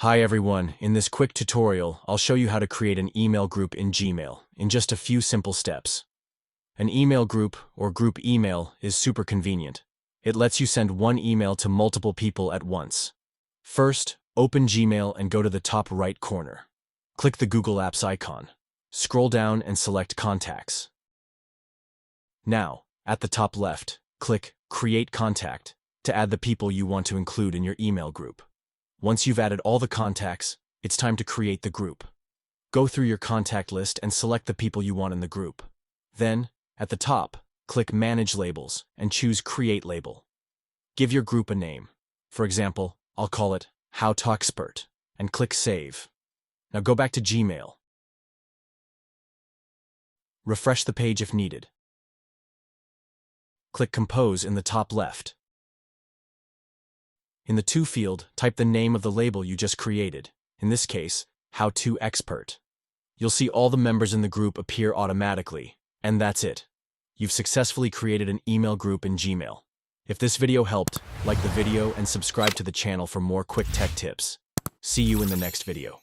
Hi everyone, in this quick tutorial, I'll show you how to create an email group in Gmail in just a few simple steps. An email group, or group email, is super convenient. It lets you send one email to multiple people at once. First, open Gmail and go to the top right corner. Click the Google Apps icon. Scroll down and select Contacts. Now, at the top left, click Create Contact to add the people you want to include in your email group. Once you've added all the contacts, it's time to create the group. Go through your contact list and select the people you want in the group. Then, at the top, click Manage Labels and choose Create Label. Give your group a name. For example, I'll call it How to Expert, and click Save. Now go back to Gmail. Refresh the page if needed. Click Compose in the top left. In the To field, type the name of the label you just created, in this case, How to Expert. You'll see all the members in the group appear automatically, and that's it. You've successfully created an email group in Gmail. If this video helped, like the video and subscribe to the channel for more quick tech tips. See you in the next video.